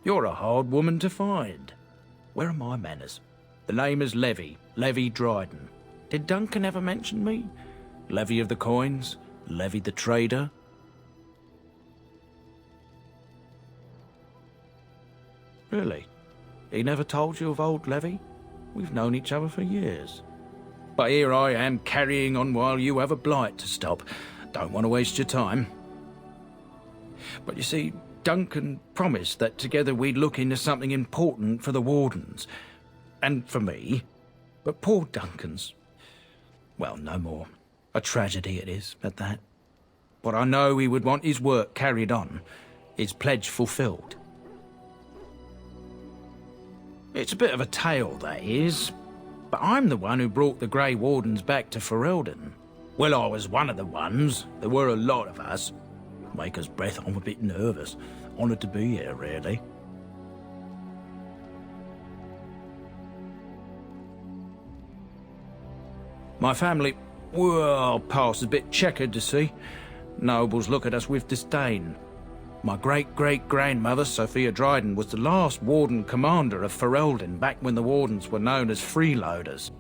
You're a hard woman to find. Where are my manners? The name is Levy Dryden. Did Duncan ever mention me? Levy of the coins? Levy the trader? Really? He never told you of old Levy? We've known each other for years. But here I am carrying on while you have a blight to stop. Don't want to waste your time. But you see, Duncan promised that together we'd look into something important for the Wardens. And for me. But poor Duncan's... well, no more. A tragedy it is, at that. But I know he would want his work carried on. His pledge fulfilled. It's a bit of a tale, that is. But I'm the one who brought the Grey Wardens back to Ferelden. Well, I was one of the ones. There were a lot of us. Maker's breath, I'm a bit nervous. Honoured to be here, really. My family, well, past is a bit checkered to see. Nobles look at us with disdain. My great-great-grandmother, Sophia Dryden, was the last Warden commander of Ferelden back when the Wardens were known as freeloaders.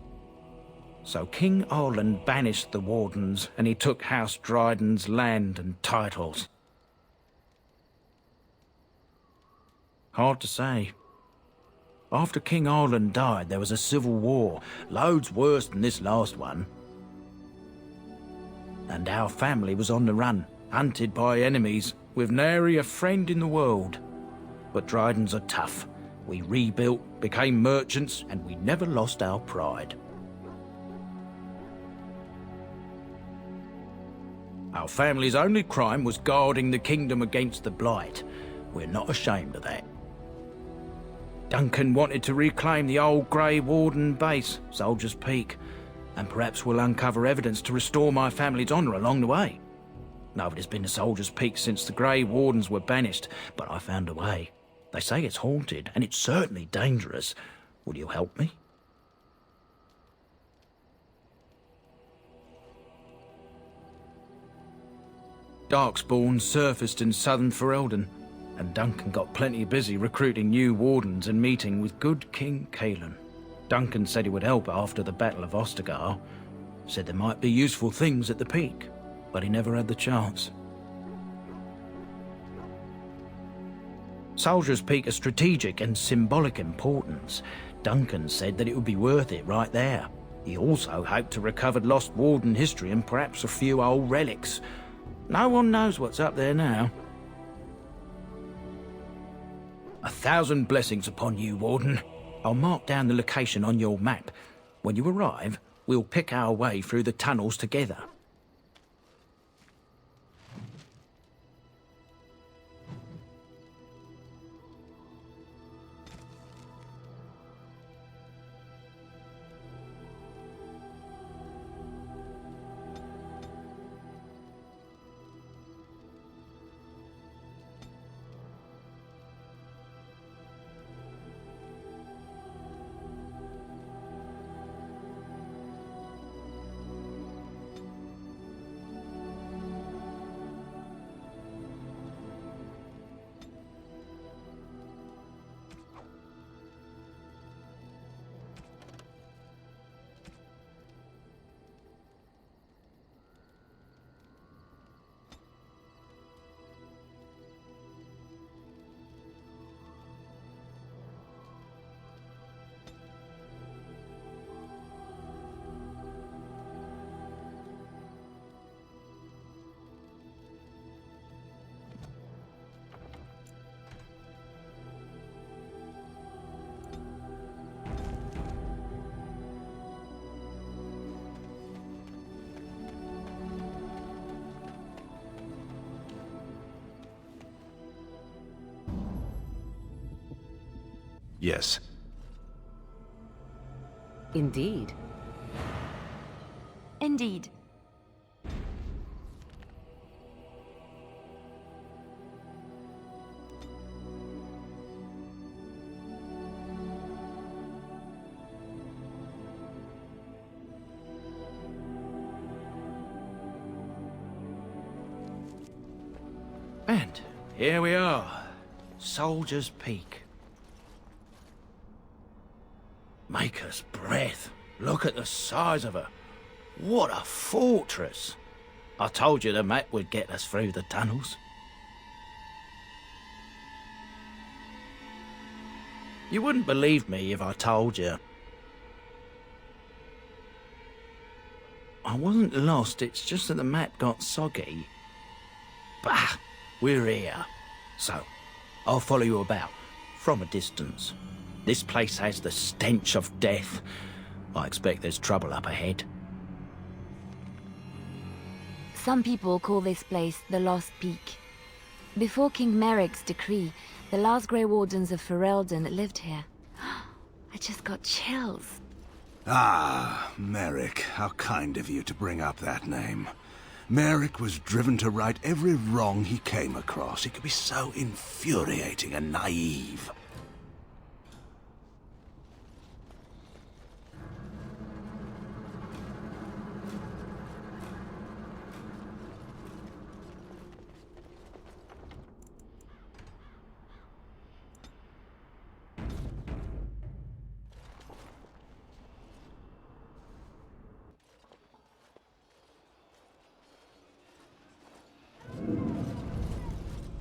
So King Arland banished the Wardens and he took House Dryden's land and titles. Hard to say. After King Arland died, there was a civil war, loads worse than this last one. And our family was on the run, hunted by enemies, with nary a friend in the world. But Drydens are tough. We rebuilt, became merchants, and we never lost our pride. Our family's only crime was guarding the kingdom against the blight. We're not ashamed of that. Duncan wanted to reclaim the old Grey Warden base, Soldier's Peak, and perhaps we'll uncover evidence to restore my family's honour along the way. Nobody's been to Soldier's Peak since the Grey Wardens were banished, but I found a way. They say it's haunted, and it's certainly dangerous. Will you help me? Darkspawn surfaced in southern Ferelden, and Duncan got plenty busy recruiting new Wardens and meeting with good King Cailan. Duncan said he would help after the Battle of Ostagar. Said there might be useful things at the peak, but he never had the chance. Soldier's Peak has strategic and symbolic importance. Duncan said that it would be worth it right there. He also hoped to recover lost Warden history and perhaps a few old relics. No one knows what's up there now. 1,000 blessings upon you, Warden. I'll mark down the location on your map. When you arrive, we'll pick our way through the tunnels together. Yes. Indeed. Indeed. And here we are. Soldier's Peak. Maker's breath. Look at the size of her. What a fortress. I told you the map would get us through the tunnels. You wouldn't believe me if I told you. I wasn't lost, it's just that the map got soggy. Bah, we're here. So, I'll follow you about, from a distance. This place has the stench of death. I expect there's trouble up ahead. Some people call this place the Lost Peak. Before King Merrick's decree, the last Grey Wardens of Ferelden lived here. I just got chills. Ah, Merrick, how kind of you to bring up that name. Merrick was driven to right every wrong he came across. He could be so infuriating and naive.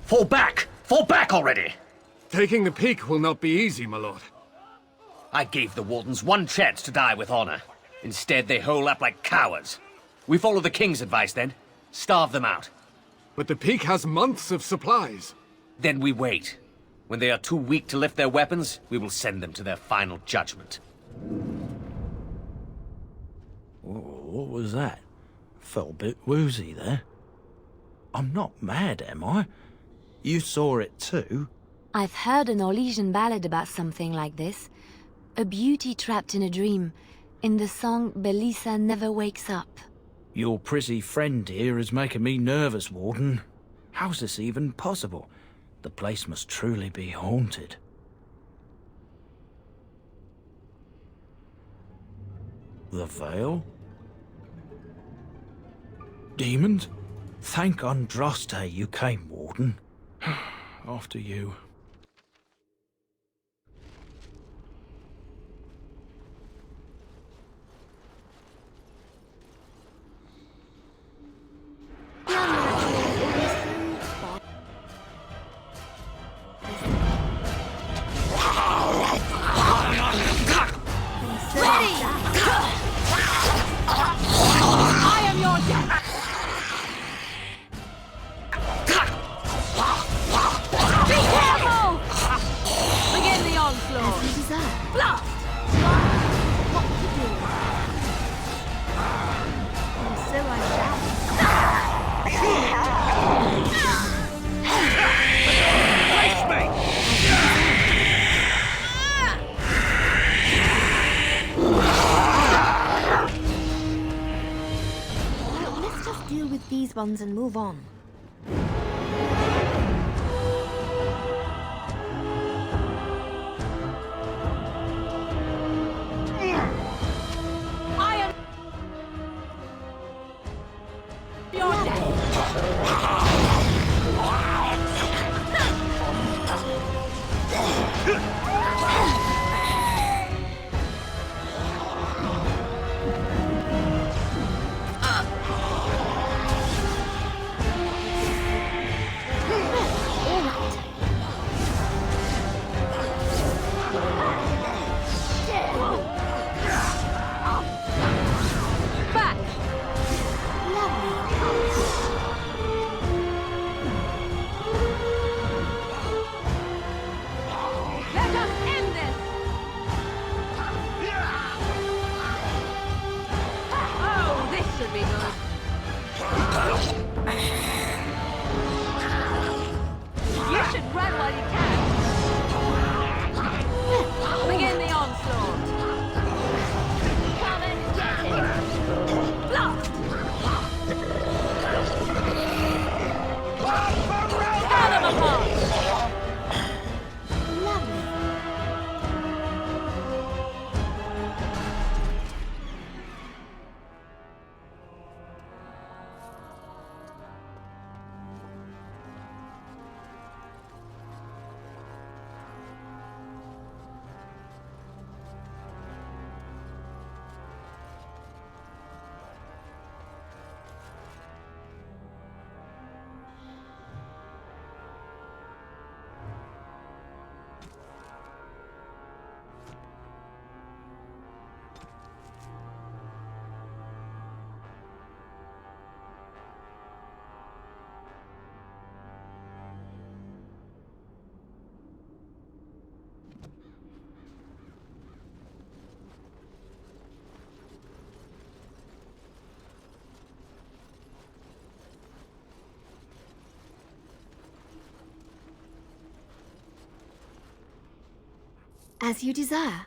Fall back! Fall back already! Taking the peak will not be easy, my lord. I gave the Wardens one chance to die with honor. Instead, they hole up like cowards. We follow the King's advice, then. Starve them out. But the peak has months of supplies. Then we wait. When they are too weak to lift their weapons, we will send them to their final judgment. What was that? Felt a bit woozy there. I'm not mad, am I? You saw it too? I've heard an Orlesian ballad about something like this. A beauty trapped in a dream. In the song, Belisa never wakes up. Your prissy friend here is making me nervous, Warden. How's this even possible? The place must truly be haunted. The Veil? Demons? Thank Andraste you came, Warden. After you. These ones and move on. I am your As you desire.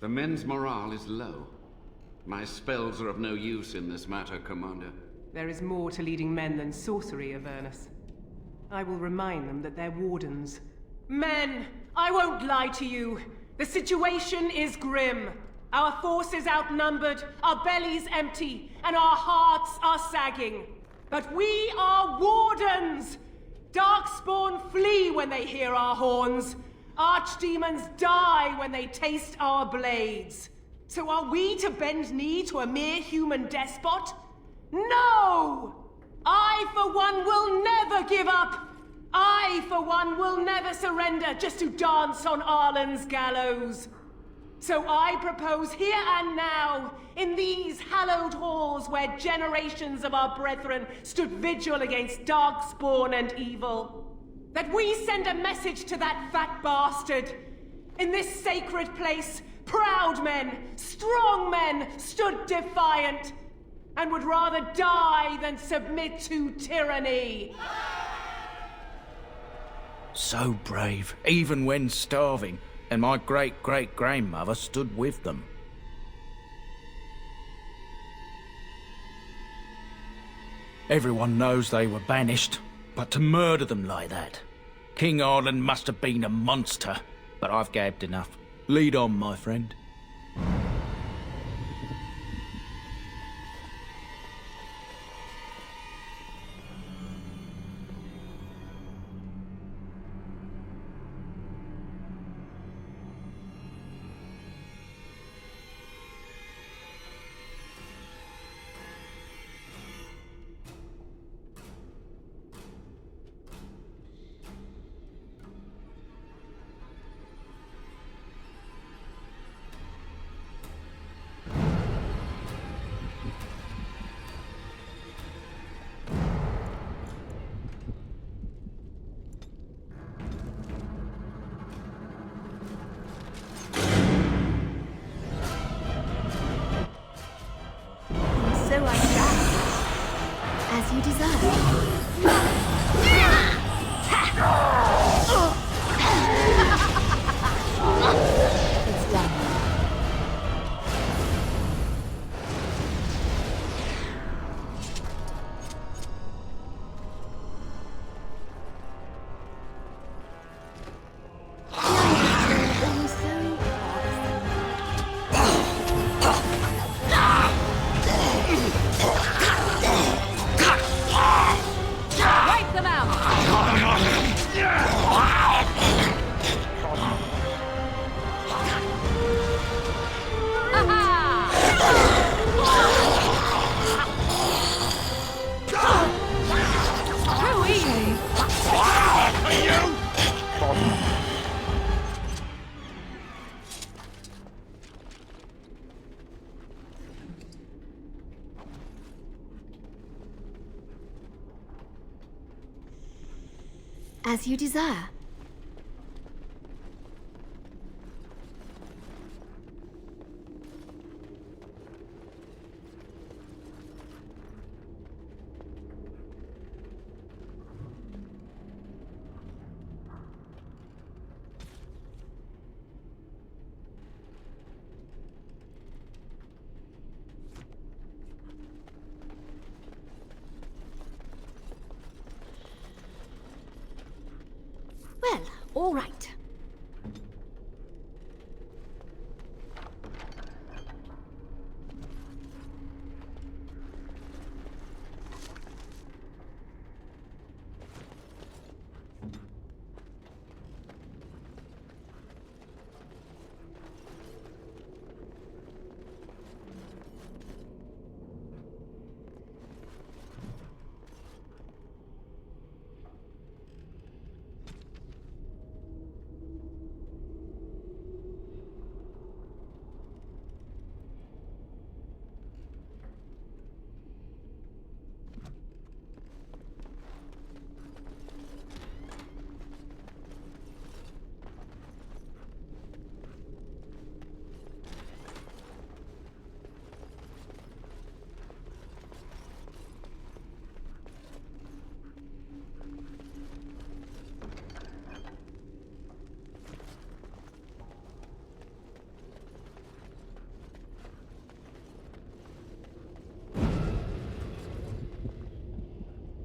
The men's morale is low. My spells are of no use in this matter, Commander. There is more to leading men than sorcery, Avernus. I will remind them that they're wardens. Men, I won't lie to you. The situation is grim. Our forces outnumbered, our bellies empty, and our hearts are sagging. But we are wardens! Darkspawn flee when they hear our horns. Archdemons die when they taste our blades. So are we to bend knee to a mere human despot? No! I, for one, will never give up! I, for one, will never surrender just to dance on Arlen's gallows. So I propose here and now, in these hallowed halls where generations of our brethren stood vigil against darkspawn and evil, that we send a message to that fat bastard. In this sacred place, proud men, strong men stood defiant, and would rather die than submit to tyranny. So brave, even when starving, and my great-great-grandmother stood with them. Everyone knows they were banished, but to murder them like that... King Arlen must have been a monster, but I've gabbed enough. Lead on, my friend. So I shall. As you desire. It's done. Wipe them out! Too easy! As you desire. Well, all right.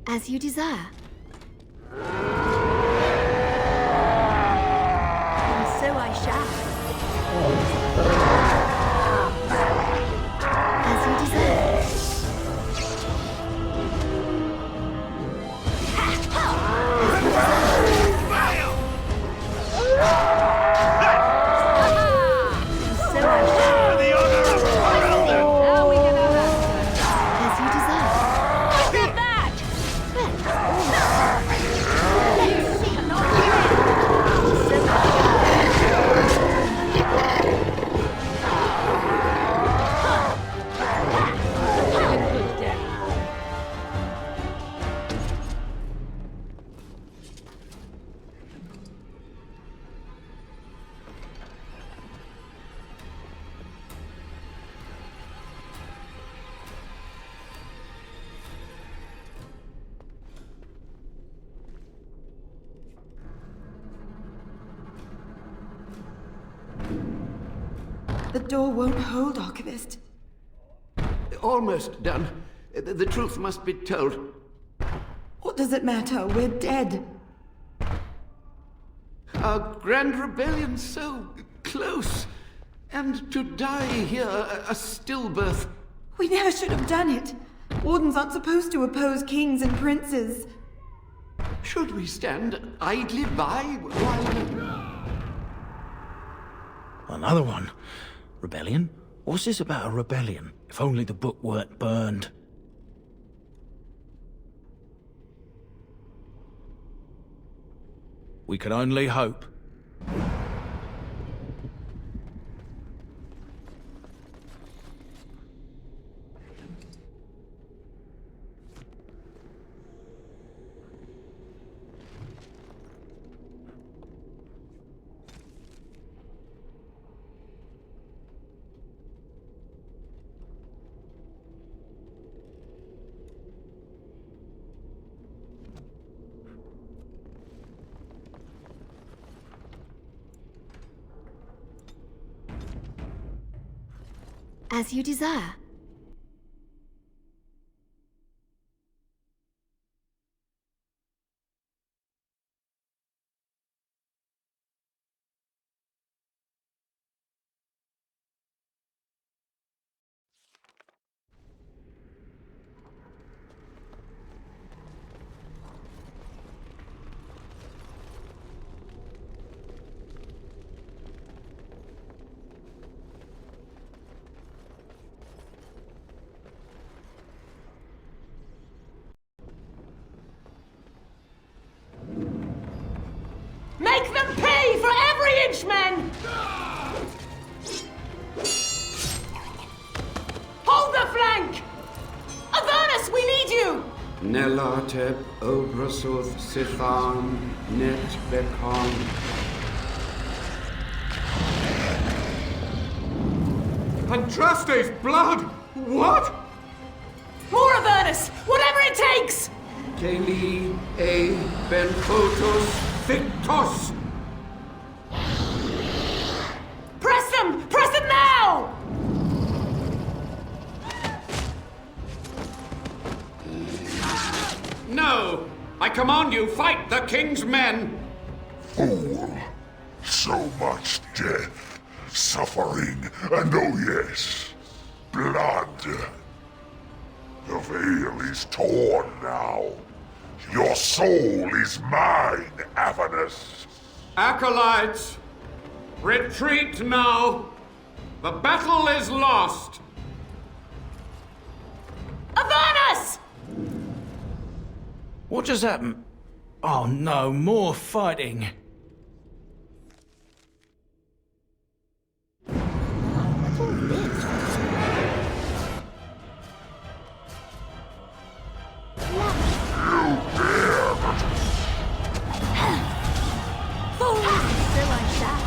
As you desire. And so I shall. As you desire. The door won't hold, Archivist. Almost done. The truth must be told. What does it matter? We're dead. Our grand rebellion so close. And to die here, a stillbirth. We never should have done it. Wardens aren't supposed to oppose kings and princes. Should we stand idly by while... Another one. Rebellion? What's this about a rebellion? If only the book weren't burned. We can only hope. As you desire. Make them pay for every inch, men! Hold the flank! Avernus, we need you! Nelatep obrasoth sithan net bekon. Andraste's blood! What? More Avernus! Whatever it takes! Keli e ben photos Victos! Press them! Press them now! No! I command you, fight the king's men! Fool! So much death, suffering, and oh yes, blood. The veil is torn now. Your soul is mine, Avernus. Acolytes, retreat now! The battle is lost! Avernus! What just happened? Oh no, more fighting. What's all this? So I shall.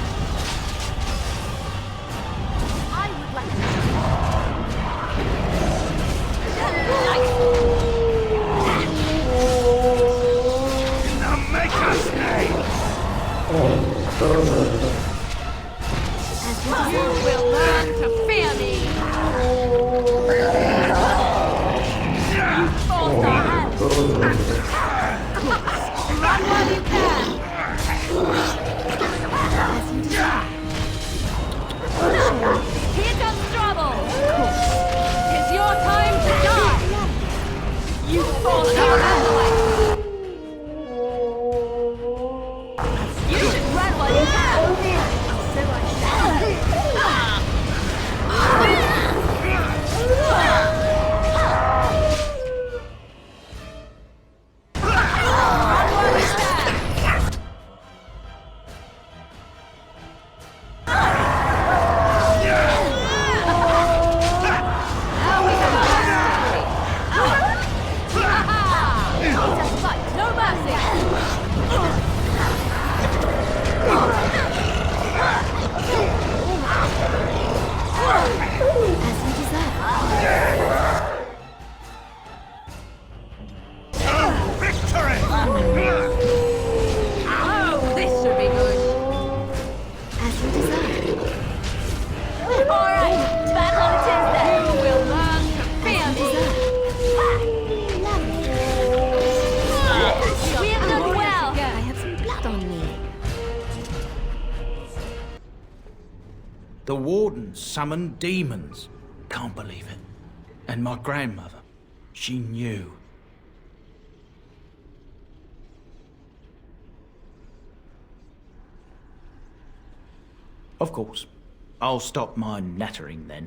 I would like Now make us name! Run while you can! Here comes trouble! It's your time to die! You fall down out of the way! You should run while you can! So I shall. The Warden summoned demons. Can't believe it. And my grandmother, she knew. Of course. I'll stop my nattering then.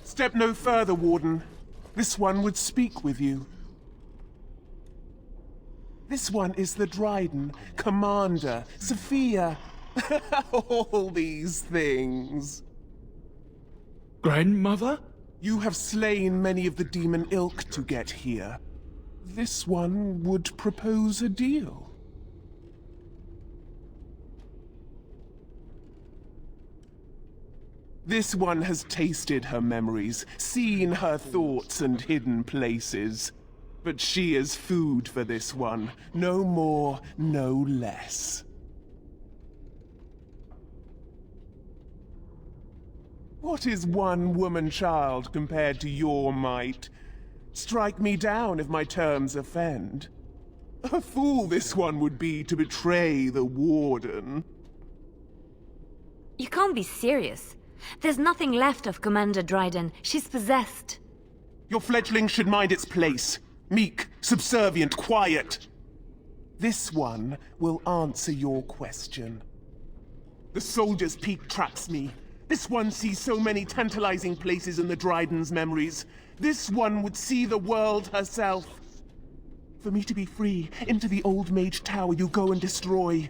Step no further, Warden. This one would speak with you. This one is the Dryden, Commander, Sophia. All these things. Grandmother? You have slain many of the demon ilk to get here. This one would propose a deal. This one has tasted her memories, seen her thoughts and hidden places. But she is food for this one. No more, no less. What is one woman-child compared to your might? Strike me down if my terms offend. A fool this one would be to betray the Warden. You can't be serious. There's nothing left of Commander Dryden. She's possessed. Your fledgling should mind its place. Meek, subservient, quiet. This one will answer your question. The Soldier's Peak traps me. This one sees so many tantalizing places in the Dryden's memories. This one would see the world herself. For me to be free, into the Old Mage Tower you go and destroy.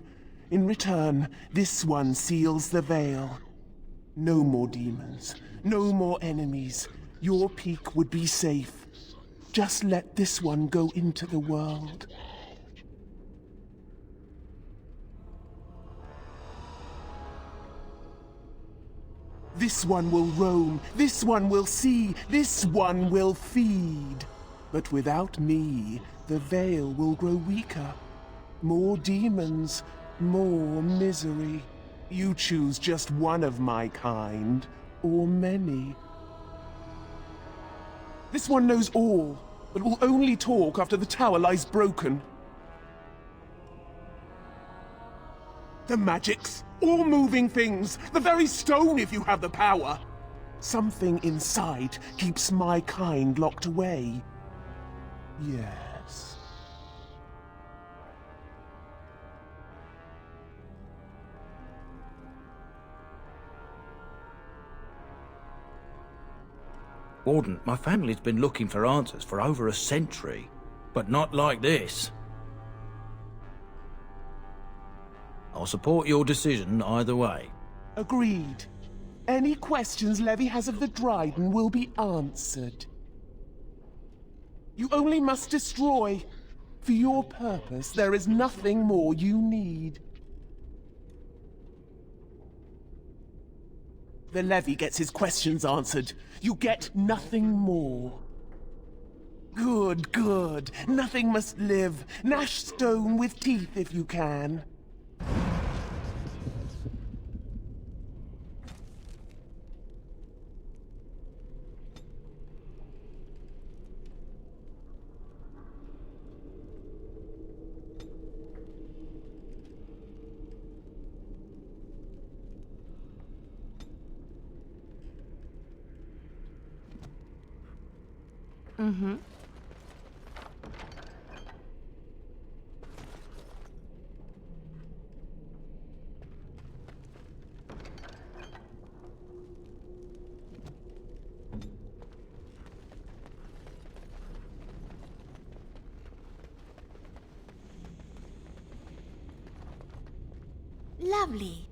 In return, this one seals the veil. No more demons. No more enemies. Your peak would be safe. Just let this one go into the world. This one will roam, this one will see, this one will feed. But without me, the veil will grow weaker. More demons, more misery. You choose just one of my kind, or many. This one knows all, but will only talk after the tower lies broken. The magics, all moving things, the very stone if you have the power. Something inside keeps my kind locked away. Yes. Warden, my family's been looking for answers for over a century, but not like this. I'll support your decision either way. Agreed. Any questions Levy has of the Dryden will be answered. You only must destroy. For your purpose, there is nothing more you need. The Levy gets his questions answered. You get nothing more. Good, good. Nothing must live. Gnash stone with teeth if you can. Mm-hmm. Lovely.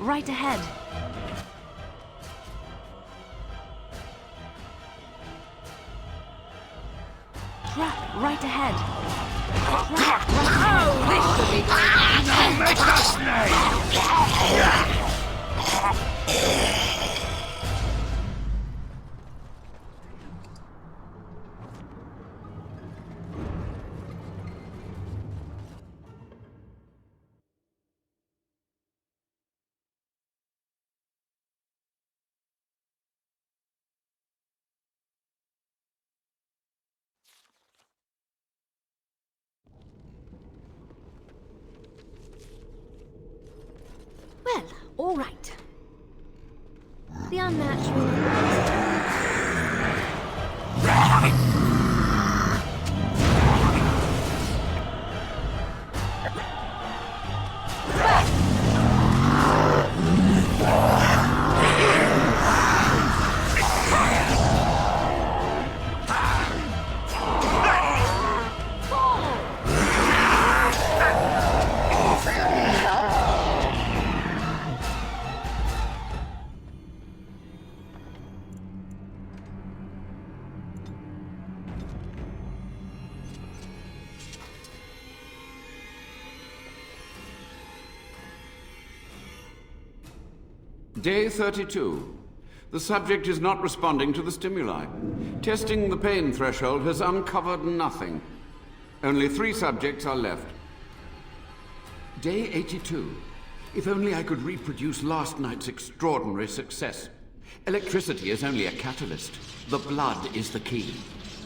Right ahead. Trap, right ahead. Trap, right Oh, this should be good. Now make us name! Well, all right. The unnatural. Day 32. The subject is not responding to the stimuli. Testing the pain threshold has uncovered nothing. Only 3 subjects are left. Day 82. If only I could reproduce last night's extraordinary success. Electricity is only a catalyst. The blood is the key.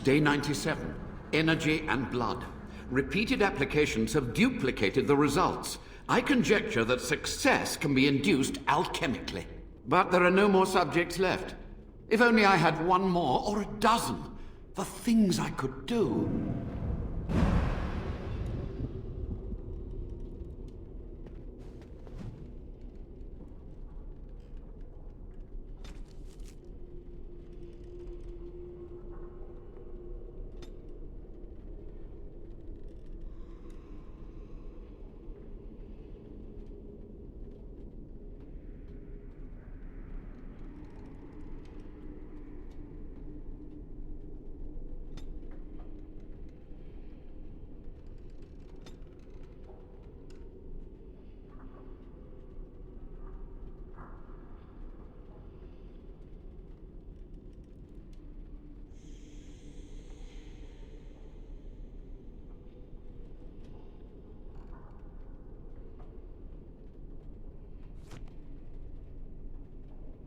Day 97. Energy and blood. Repeated applications have duplicated the results. I conjecture that success can be induced alchemically. But there are no more subjects left. If only I had 1 more, or a dozen. The things I could do.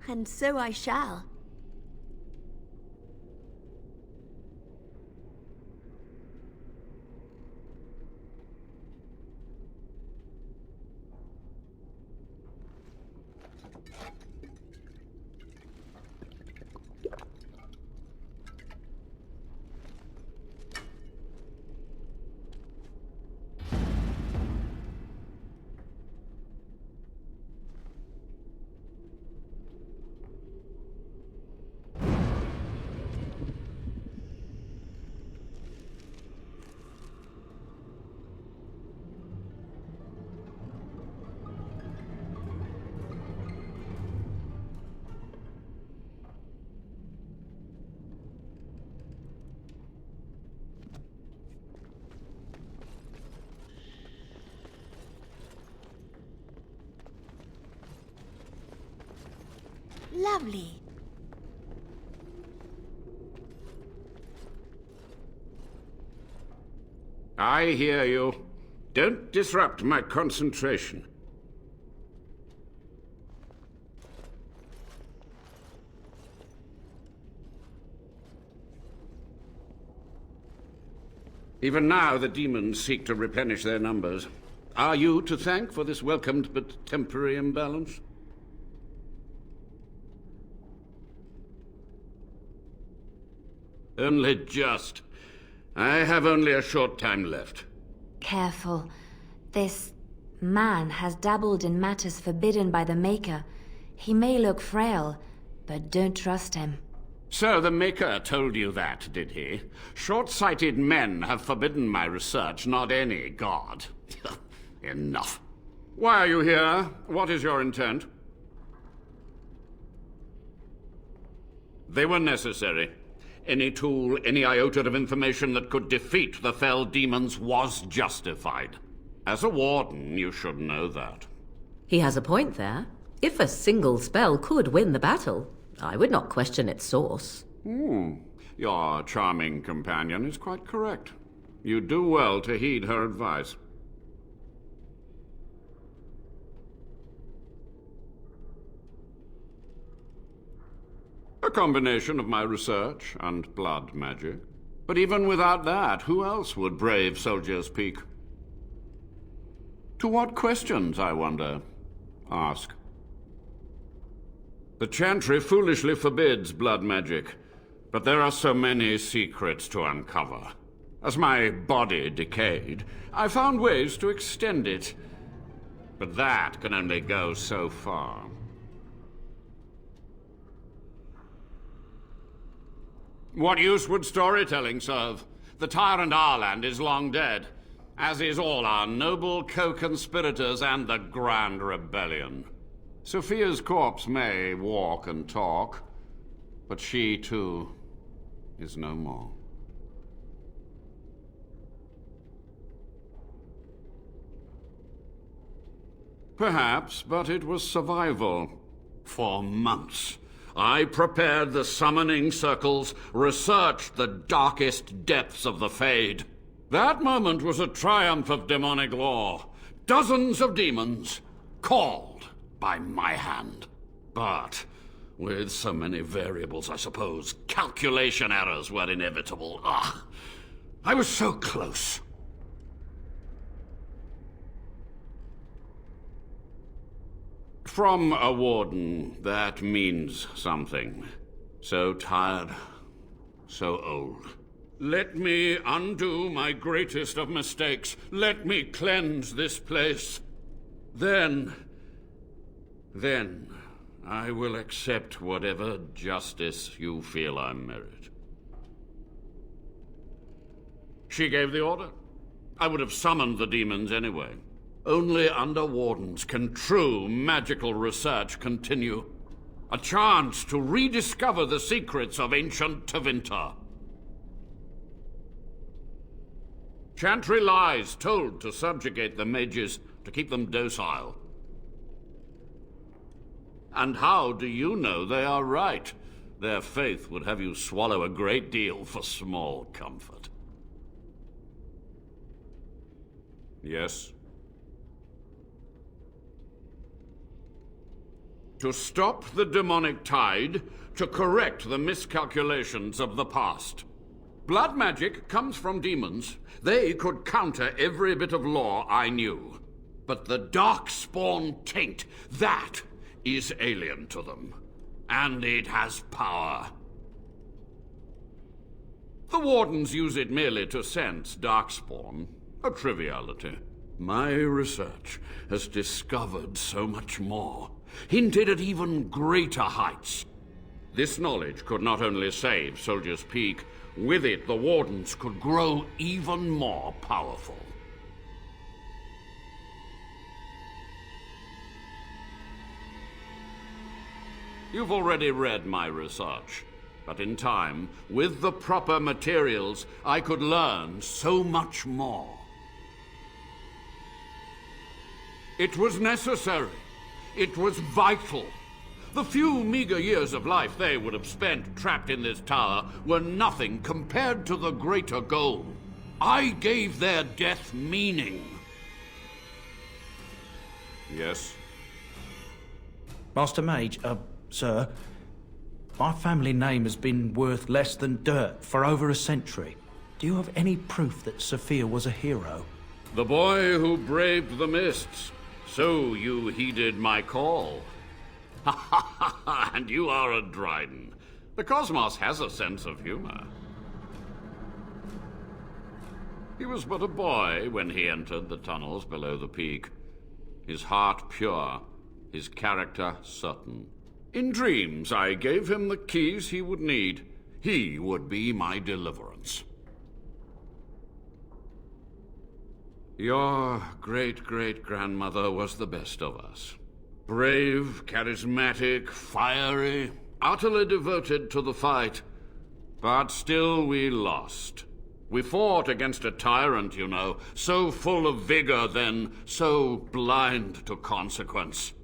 And so I shall. Lovely. I hear you. Don't disrupt my concentration. Even now, the demons seek to replenish their numbers. Are you to thank for this welcomed but temporary imbalance? Only just. I have only a short time left. Careful. This man has dabbled in matters forbidden by the Maker. He may look frail, but don't trust him. So the Maker told you that, did he? Short-sighted men have forbidden my research, not any god. Enough. Why are you here? What is your intent? They were necessary. Any tool, any iota of information that could defeat the fell demons was justified. As a warden, you should know that. He has a point there. If a single spell could win the battle, I would not question its source. Your charming companion is quite correct. You do well to heed her advice. A combination of my research and blood magic. But even without that, who else would brave Soldier's Peak? To what questions, I wonder? Ask. The Chantry foolishly forbids blood magic, but there are so many secrets to uncover. As my body decayed, I found ways to extend it. But that can only go so far. What use would storytelling serve? The tyrant Arland is long dead, as is all our noble co-conspirators and the Grand Rebellion. Sophia's corpse may walk and talk, but she, too, is no more. Perhaps, but it was survival. For months, I prepared the summoning circles, researched the darkest depths of the Fade. That moment was a triumph of demonic law. Dozens of demons, called by my hand. But with so many variables, I suppose, calculation errors were inevitable. I was so close. From a warden, that means something. So tired, so old. Let me undo my greatest of mistakes. Let me cleanse this place. Then I will accept whatever justice you feel I merit. She gave the order. I would have summoned the demons anyway. Only under wardens can true magical research continue. A chance to rediscover the secrets of ancient Tevinter. Chantry lies told to subjugate the mages, to keep them docile. And how do you know they are right? Their faith would have you swallow a great deal for small comfort. Yes? To stop the demonic tide, to correct the miscalculations of the past. Blood magic comes from demons. They could counter every bit of law I knew. But the darkspawn taint, that is alien to them. And it has power. The Wardens use it merely to sense darkspawn. A triviality. My research has discovered so much more, hinted at even greater heights. This knowledge could not only save Soldier's Peak, with it the Wardens could grow even more powerful. You've already read my research, but in time, with the proper materials, I could learn so much more. It was necessary. It was vital. The few meager years of life they would have spent trapped in this tower were nothing compared to the greater goal. I gave their death meaning. Yes? Master Mage, sir, my family name has been worth less than dirt for over a century. Do you have any proof that Sophia was a hero? The boy who braved the mists. So you heeded my call. Ha ha ha ha, and you are a Dryden. The cosmos has a sense of humor. He was but a boy when he entered the tunnels below the peak. His heart pure, his character certain. In dreams, I gave him the keys he would need. He would be my deliverance. Your great-great-grandmother was the best of us. Brave, charismatic, fiery, utterly devoted to the fight. But still we lost. We fought against a tyrant, you know, so full of vigor then, so blind to consequence.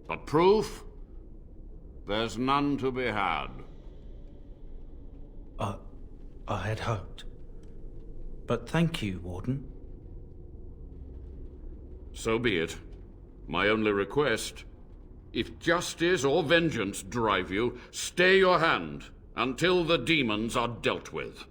But proof? There's none to be had. I had hoped. But thank you, Warden. So be it. My only request, if justice or vengeance drive you, stay your hand until the demons are dealt with.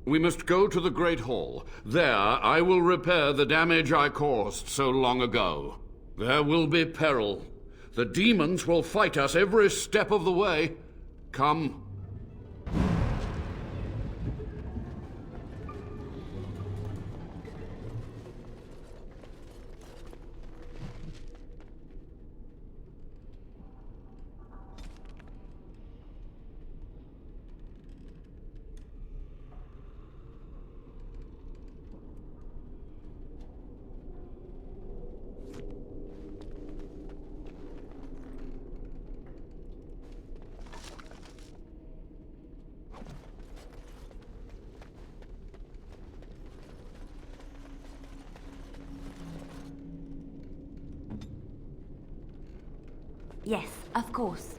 We must go to the Great Hall. There I will repair the damage I caused so long ago. There will be peril. The demons will fight us every step of the way. Come. Yes, of course.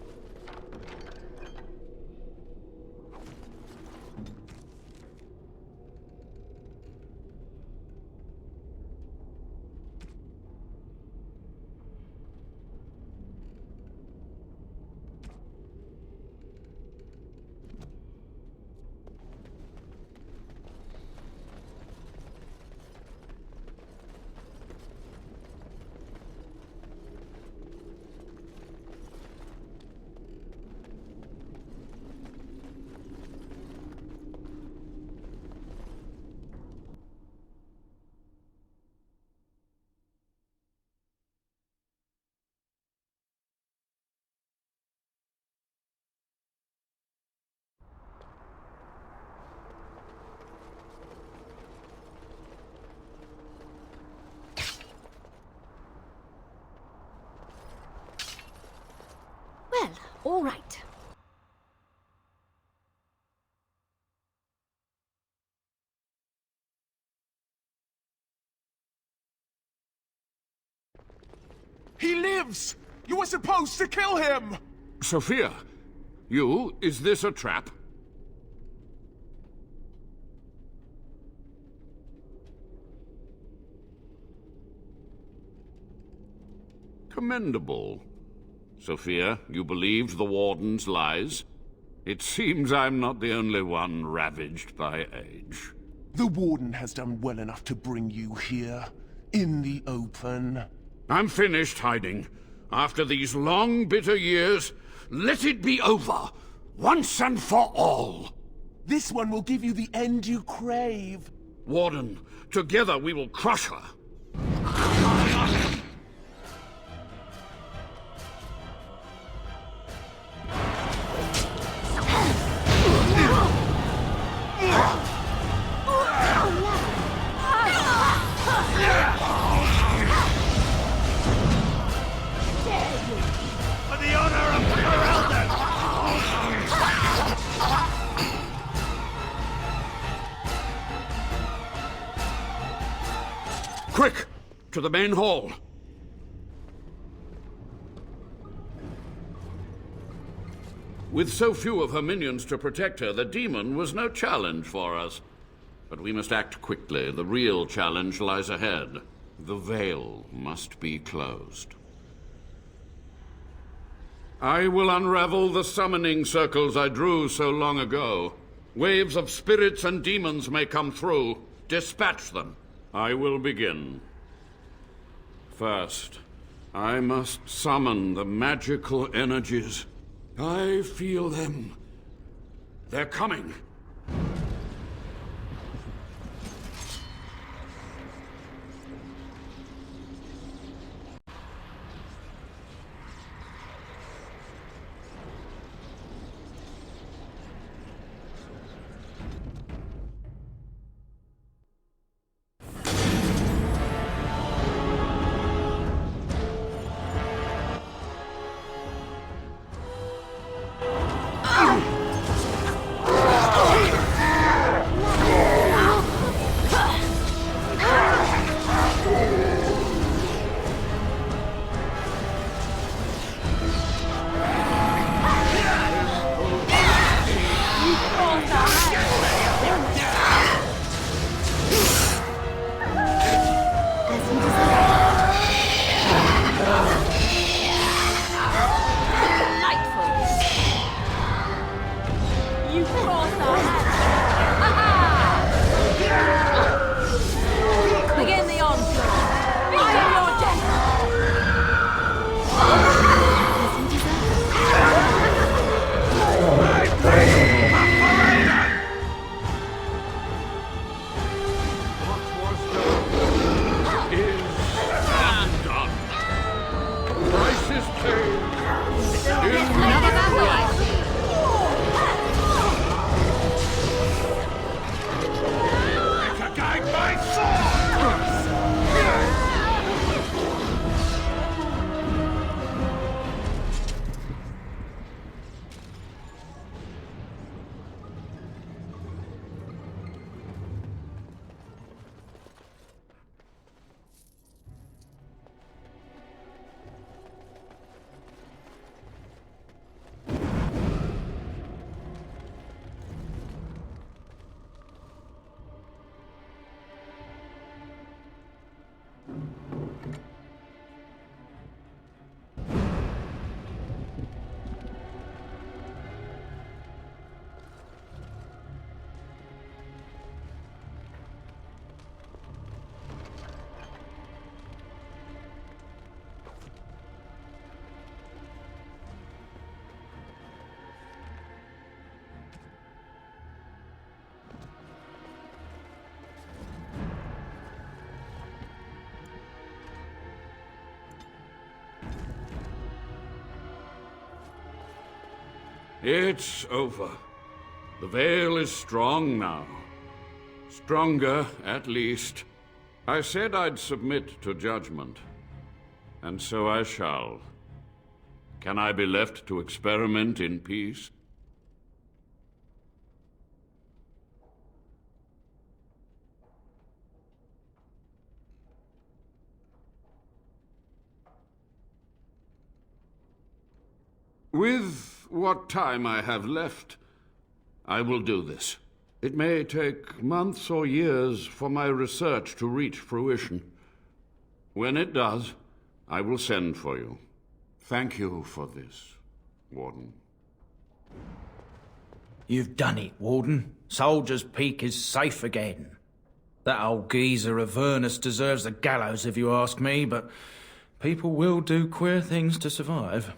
Well, all right. He lives! You were supposed to kill him! Sophia, is this a trap? commendable. Sophia, you believed the Warden's lies? It seems I'm not the only one ravaged by age. The Warden has done well enough to bring you here, in the open. I'm finished hiding. After these long, bitter years, let it be over, once and for all. This one will give you the end you crave. Warden, together we will crush her. For the honor of Ferelden! Quick! To the main hall! With so few of her minions to protect her, the demon was no challenge for us. But we must act quickly. The real challenge lies ahead. The veil must be closed. I will unravel the summoning circles I drew so long ago. Waves of spirits and demons may come through. Dispatch them. I will begin. First, I must summon the magical energies. I feel them. They're coming. It's over. The veil is strong now. Stronger, at least. I said I'd submit to judgment. And so I shall. Can I be left to experiment in peace? With what time I have left, I will do this. It may take months or years for my research to reach fruition. When it does, I will send for you. Thank you for this, Warden. You've done it, Warden. Soldier's Peak is safe again. That old geezer of Avernus deserves the gallows if you ask me, but people will do queer things to survive.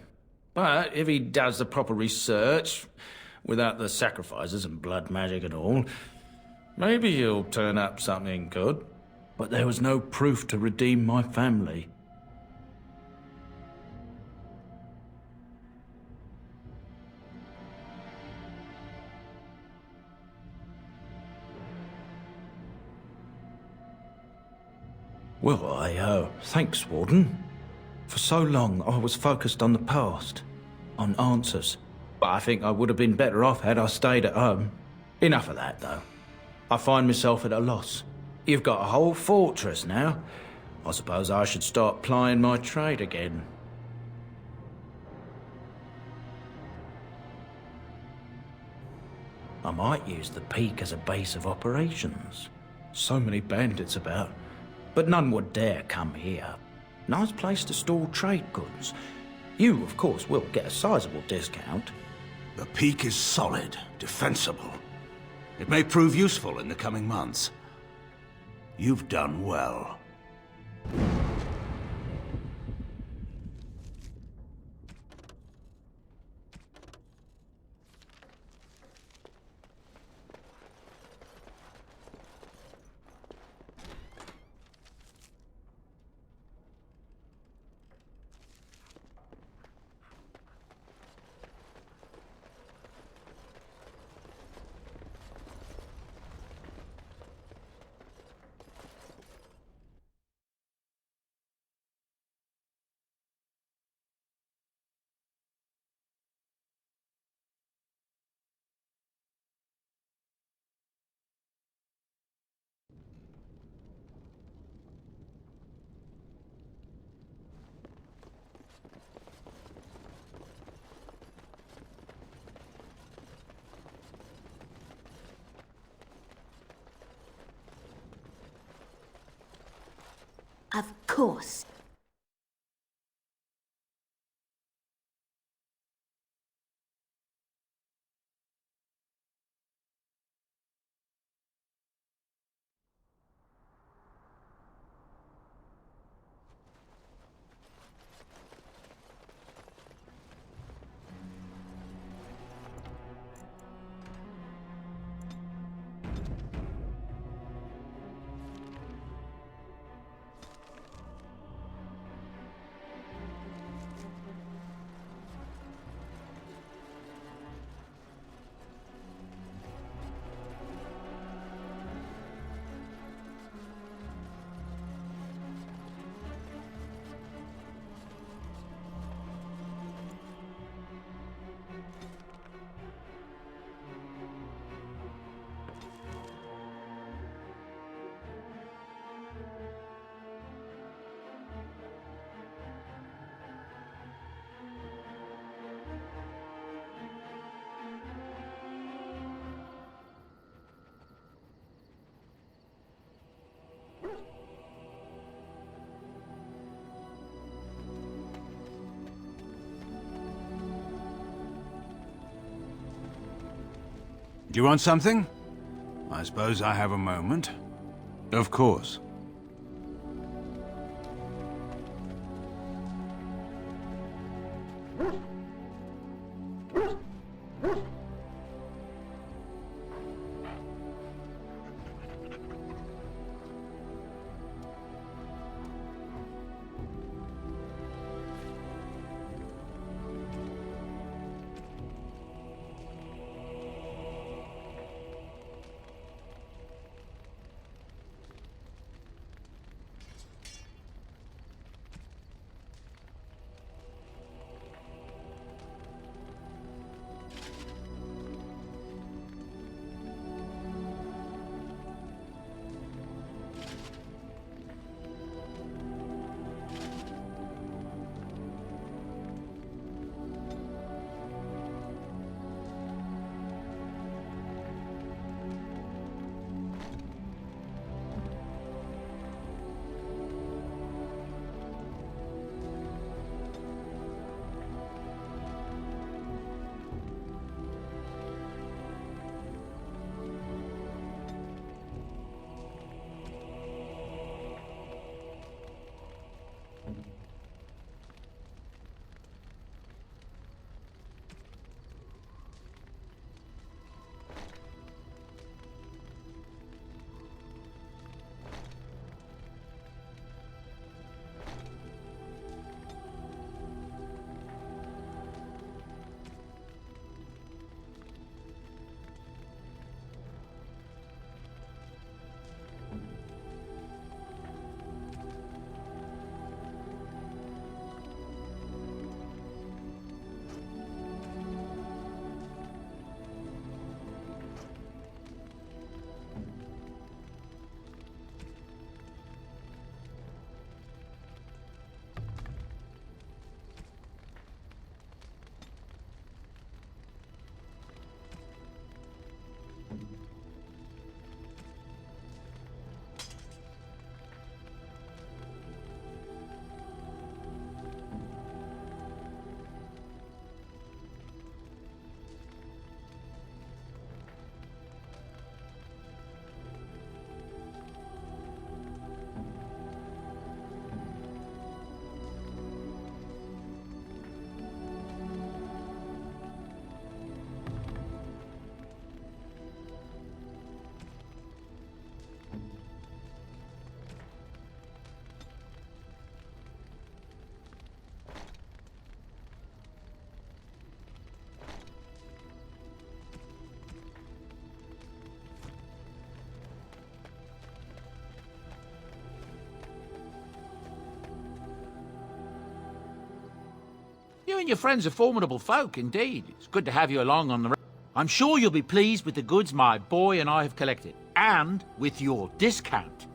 But if he does the proper research, without the sacrifices and blood magic and all, maybe he'll turn up something good. But there was no proof to redeem my family. Well, thanks, Warden. For so long, I was focused on the past, on answers. But I think I would have been better off had I stayed at home. Enough of that, though. I find myself at a loss. You've got a whole fortress now. I suppose I should start plying my trade again. I might use the Peak as a base of operations. So many bandits about. But none would dare come here. Nice place to store trade goods. You, of course, will get a sizable discount. The Peak is solid, defensible. It may prove useful in the coming months. You've done well. Of course. Do you want something? I suppose I have a moment. Of course. You and your friends are formidable folk, indeed. It's good to have you along on the... I'm sure you'll be pleased with the goods my boy and I have collected, and with your discount.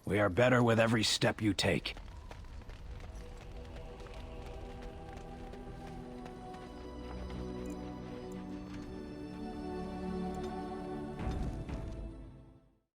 We are better with every step you take.